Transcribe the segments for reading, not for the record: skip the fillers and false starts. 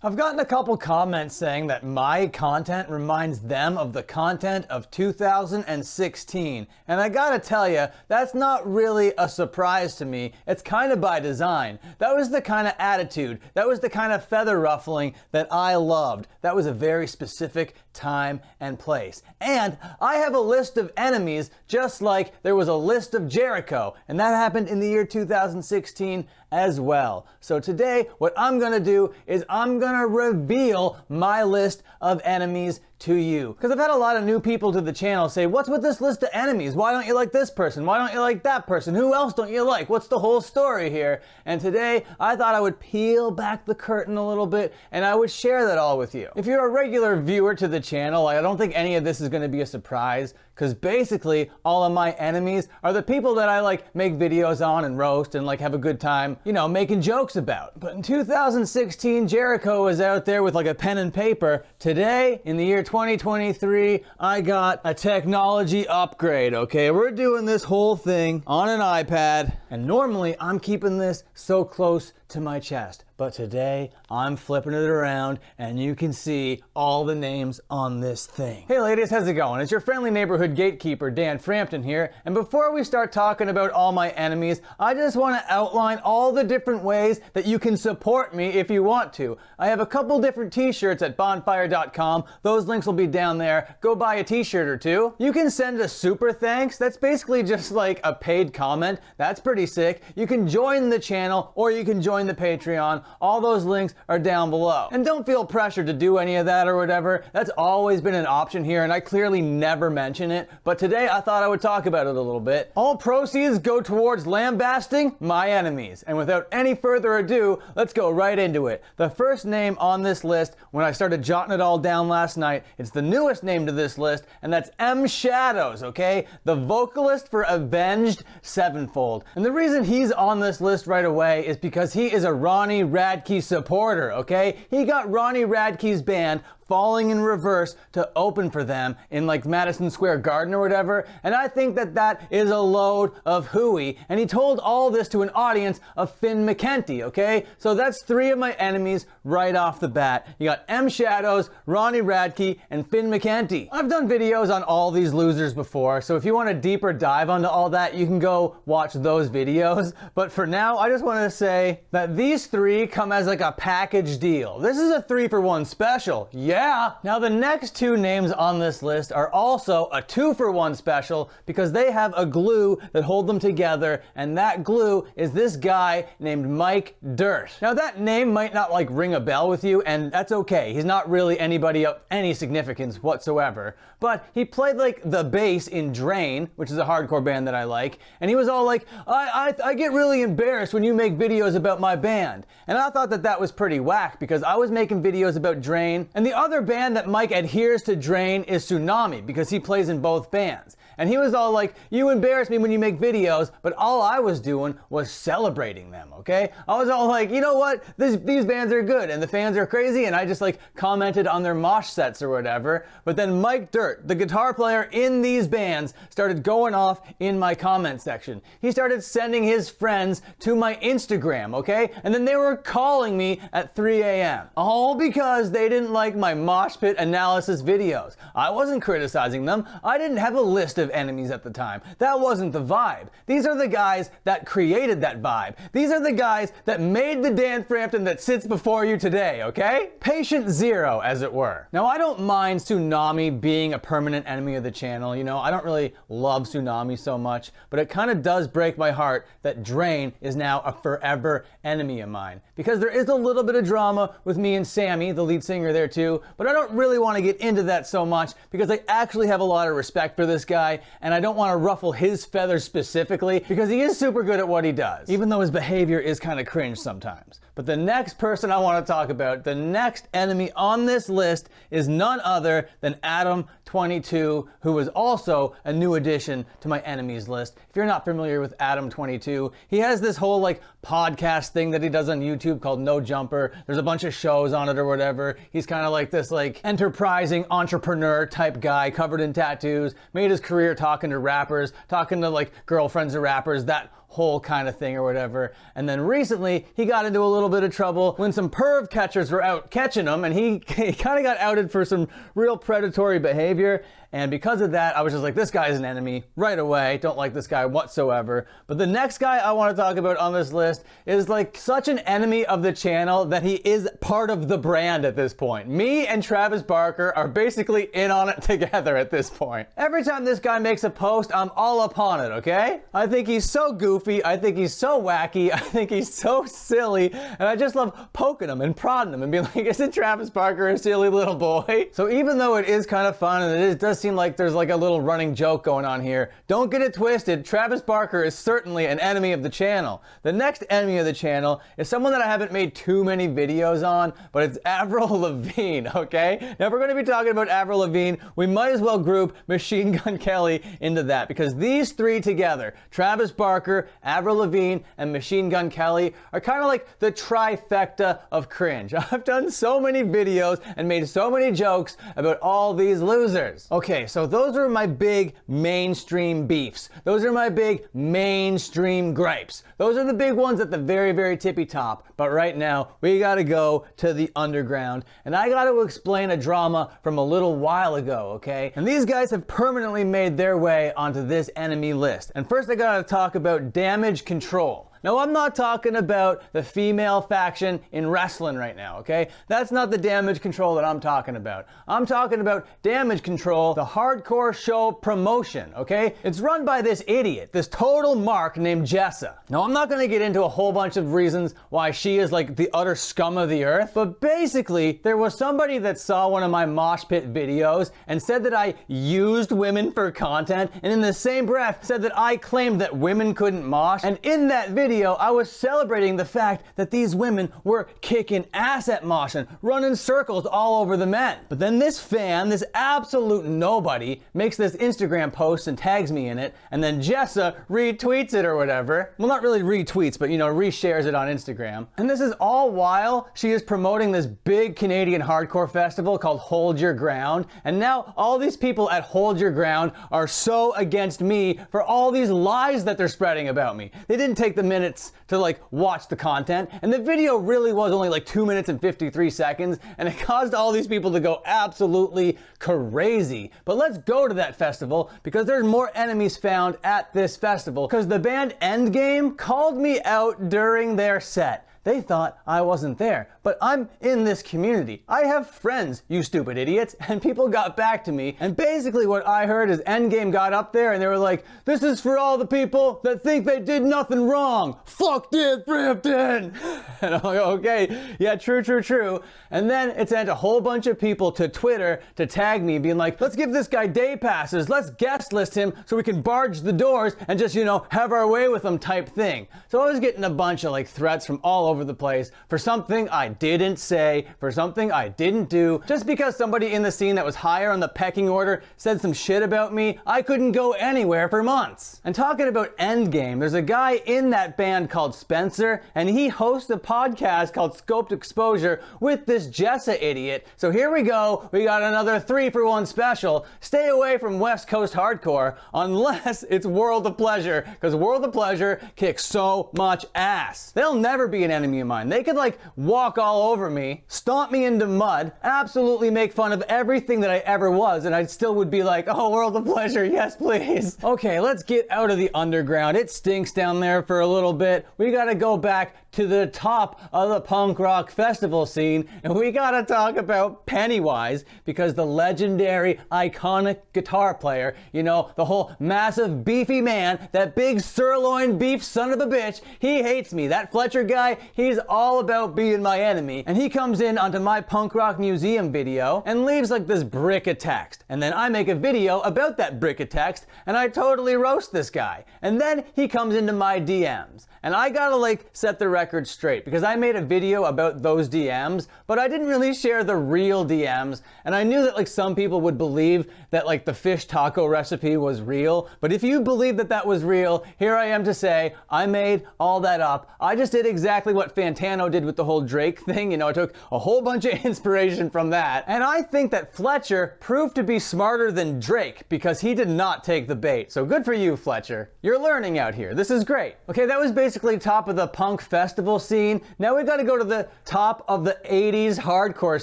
I've gotten a couple comments saying that my content reminds them of the content of 2016. And I gotta tell you, that's not really a surprise to me. It's kind of by design. That was the kind of attitude, that was the kind of feather ruffling that I loved. That was a very specific time and place. And I have a list of enemies just like there was a list of Jericho. And that happened in the year 2016 as well. So today, what I'm gonna do is I'm gonna reveal my list of enemies to you. Because I've had a lot of new people to the channel say, what's with this list of enemies? Why don't you like this person? Why don't you like that person? Who else don't you like? What's the whole story here? And today, I thought I would peel back the curtain a little bit and I would share that all with you. If you're a regular viewer to the channel, I don't think any of this is gonna be a surprise, because basically, all of my enemies are the people that I make videos on and roast and have a good time, making jokes about. But in 2016, Jericho was out there with a pen and paper. Today, in the year 2023, I got a technology upgrade, okay? We're doing this whole thing on an iPad, and normally I'm keeping this so close to my chest. But today, I'm flipping it around and you can see all the names on this thing. Hey ladies, how's it going? It's your friendly neighborhood gatekeeper, Dan Frampton here. And before we start talking about all my enemies, I just want to outline all the different ways that you can support me if you want to. I have a couple different t-shirts at bonfire.com. Those links will be down there. Go buy a t-shirt or two. You can send a super thanks. That's basically just a paid comment. That's pretty sick. You can join the channel or you can join the Patreon. All those links are down below. And don't feel pressured to do any of that or whatever. That's always been an option here and I clearly never mention it. But today I thought I would talk about it a little bit. All proceeds go towards lambasting my enemies. And without any further ado, let's go right into it. The first name on this list, when I started jotting it all down last night, it's the newest name to this list, and that's M Shadows, okay? The vocalist for Avenged Sevenfold. And the reason he's on this list right away is because he is a Ronnie Radke supporter, okay? He got Ronnie Radke's band Falling in Reverse to open for them in Madison Square Garden or whatever, and I think that that is a load of hooey, and he told all this to an audience of Finn McKenty, okay? So that's three of my enemies right off the bat. You got M Shadows, Ronnie Radke, and Finn McKenty. I've done videos on all these losers before, so if you want a deeper dive onto all that, you can go watch those videos, but for now, I just want to say that these three come as a package deal. This is a 3-for-1 special. Yeah! Now the next two names on this list are also a 2-for-1 special because they have a glue that hold them together, and that glue is this guy named Mike Dirt. Now that name might not ring a bell with you, and that's okay. He's not really anybody of any significance whatsoever, but he played the bass in Drain, which is a hardcore band that I like, and he was all I get really embarrassed when you make videos about my band. And I thought that that was pretty whack because I was making videos about Drain, and the other band that Mike adheres to Drain is Tsunami because he plays in both bands. And he was all you embarrass me when you make videos, but all I was doing was celebrating them, okay? I was all you know what? These bands are good and the fans are crazy, and I just commented on their mosh sets or whatever. But then Mike Dirt, the guitar player in these bands, started going off in my comment section. He started sending his friends to my Instagram, okay? And then they were calling me at 3 a.m. All because they didn't like my mosh pit analysis videos. I wasn't criticizing them. I didn't have a list of enemies at the time. That wasn't the vibe. These are the guys that created that vibe. These are the guys that made the Dan Frampton that sits before you today, okay? Patient zero, as it were. Now, I don't mind Tsunami being a permanent enemy of the channel. I don't really love Tsunami so much, but it kind of does break my heart that Drain is now a forever enemy of mine. Because there is a little bit of drama with me and Sammy, the lead singer there too, but I don't really want to get into that so much because I actually have a lot of respect for this guy, and I don't want to ruffle his feathers specifically because he is super good at what he does, even though his behavior is kind of cringe sometimes. But the next person I want to talk about, the next enemy on this list, is none other than Adam22, who is also a new addition to my enemies list. If you're not familiar with Adam22, he has this whole podcast thing that he does on YouTube called No Jumper. There's a bunch of shows on it or whatever. He's kind of this enterprising entrepreneur type guy covered in tattoos, made his career talking to rappers, talking to girlfriends of rappers, that whole kind of thing or whatever. And then recently, he got into a little bit of trouble when some perv catchers were out catching him, and he kind of got outed for some real predatory behavior. And because of that, I was just like, this guy is an enemy right away. Don't like this guy whatsoever. But the next guy I want to talk about on this list is like such an enemy of the channel that he is part of the brand at this point. Me and Travis Barker are basically in on it together at this point. Every time this guy makes a post, I'm all upon it, okay? I think he's so goofy. I think he's so wacky. I think he's so silly. And I just love poking him and prodding him and being like, isn't Travis Barker a silly little boy? So even though it is kind of fun and it does seem like there's like a little running joke going on here, don't get it twisted. Travis Barker is certainly an enemy of the channel. The next enemy of the channel is someone that I haven't made too many videos on, but it's Avril Lavigne, okay? Now if we're going to be talking about Avril Lavigne, we might as well group Machine Gun Kelly into that, because these three together, Travis Barker, Avril Lavigne, and Machine Gun Kelly, are kind of like the trifecta of cringe. I've done so many videos and made so many jokes about all these losers. Okay, so those are my big mainstream beefs. Those are my big mainstream gripes. Those are the big ones at the very, very tippy top. But right now, we gotta go to the underground, and I gotta explain a drama from a little while ago, okay? And these guys have permanently made their way onto this enemy list. And first I gotta talk about Damage Control. Now, I'm not talking about the female faction in wrestling right now, okay? That's not the Damage Control that I'm talking about. I'm talking about Damage Control, the hardcore show promotion, okay? It's run by this idiot, this total mark named Jessa. Now, I'm not gonna get into a whole bunch of reasons why she is like the utter scum of the earth, but basically, there was somebody that saw one of my mosh pit videos and said that I used women for content, and in the same breath said that I claimed that women couldn't mosh, and in that video, I was celebrating the fact that these women were kicking ass at moshing, running circles all over the men. But then this fan, this absolute nobody, makes this Instagram post and tags me in it, and then Jessa retweets it or whatever. Well, not really retweets, but you know, reshares it on Instagram. And this is all while she is promoting this big Canadian hardcore festival called Hold Your Ground. And now all these people at Hold Your Ground are so against me for all these lies that they're spreading about me. They didn't take the minutes to like watch the content, and the video really was only like 2 minutes and 53 seconds, and it caused all these people to go absolutely crazy. But let's go to that festival, because there's more enemies found at this festival, because the band Endgame called me out during their set. They thought I wasn't there, but I'm in this community. I have friends, you stupid idiots, and people got back to me, and basically what I heard is Endgame got up there and they were like, this is for all the people that think they did nothing wrong. Fuck Dan Frampton! And I'm like, okay, yeah, true. And then it sent a whole bunch of people to Twitter to tag me, being like, let's give this guy day passes, let's guest list him so we can barge the doors and just, you know, have our way with him type thing. So I was getting a bunch of like threats from all over the place for something I didn't say, for something I didn't do. Just because somebody in the scene that was higher on the pecking order said some shit about me, I couldn't go anywhere for months. And talking about Endgame, there's a guy in that band called Spencer, and he hosts a podcast called Scoped Exposure with this Jessa idiot. So here we go, we got another 3-for-1 special. Stay away from West Coast hardcore unless it's World of Pleasure, because World of Pleasure kicks so much ass. They'll never be an enemy of mine. They could like walk all over me, stomp me into mud, absolutely make fun of everything that I ever was, and I still would be like, oh, World of Pleasure, yes please. Okay, let's get out of the underground. It stinks down there for a little bit. We gotta go back to the top of the punk rock festival scene, and we gotta talk about Pennywise, because the legendary, iconic guitar player, you know, the whole massive beefy man, that big sirloin beef son of a bitch, he hates me. That Fletcher guy, he's all about being my enemy, and he comes in onto my punk rock museum video and leaves like this brick of text, and then I make a video about that brick of text, and I totally roast this guy, and then he comes into my DMs, and I gotta like set the record record straight, because I made a video about those DMs, but I didn't really share the real DMs, and I knew that like some people would believe that like the fish taco recipe was real, but if you believe that that was real, here I am to say I made all that up. I just did exactly what Fantano did with the whole Drake thing. You know, I took a whole bunch of inspiration from that, and I think that Fletcher proved to be smarter than Drake because he did not take the bait. So good for you, Fletcher. You're learning out here. This is great. Okay, that was basically top of the punk festival scene. Now we gotta go to the top of the 80s hardcore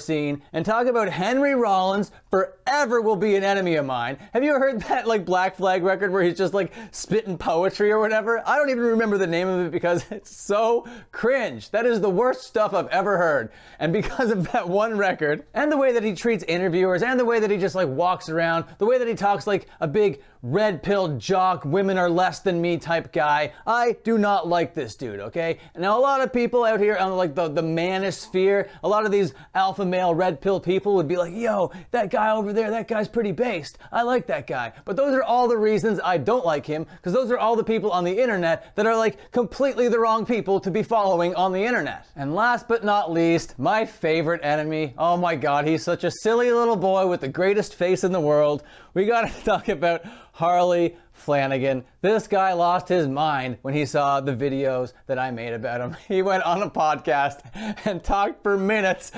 scene and talk about Henry Rollins, Forever Will Be an Enemy of Mine. Have you heard that like Black Flag record where he's just like spitting poetry or whatever? I don't even remember the name of it because it's so cringe. That is the worst stuff I've ever heard. And because of that one record, and the way that he treats interviewers, and the way that he just like walks around, the way that he talks like a big red pill jock, women are less than me type guy, I do not like this dude, okay? Now a lot of people out here on like the manosphere, a lot of these alpha male red pill people would be like, yo, that guy over there, that guy's pretty based. I like that guy. But those are all the reasons I don't like him, because those are all the people on the internet that are like completely the wrong people to be following on the internet. And last but not least, my favorite enemy. Oh my God, he's such a silly little boy with the greatest face in the world. We gotta talk about Harley Flanagan. This guy lost his mind when he saw the videos that I made about him. He went on a podcast and talked for minutes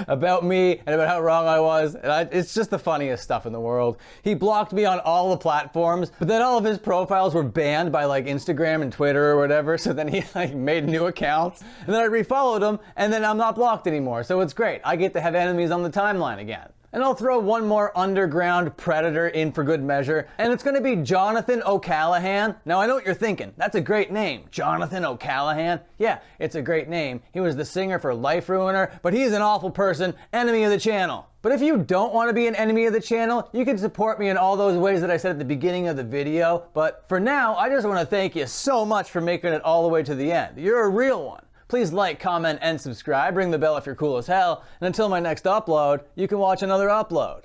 about me and about how wrong I was. And it's just the funniest stuff in the world. He blocked me on all the platforms, but then all of his profiles were banned by like Instagram and Twitter or whatever. So then he like made new accounts, and then I refollowed him, and then I'm not blocked anymore. So it's great. I get to have enemies on the timeline again. And I'll throw one more underground predator in for good measure, and it's gonna be Jonathan O'Callaghan. Now I know what you're thinking, that's a great name, Jonathan O'Callaghan. Yeah, it's a great name. He was the singer for Life Ruiner, but he's an awful person, enemy of the channel. But if you don't want to be an enemy of the channel, you can support me in all those ways that I said at the beginning of the video. But for now, I just want to thank you so much for making it all the way to the end. You're a real one. Please like, comment, and subscribe. Ring the bell if you're cool as hell. And until my next upload, you can watch another upload.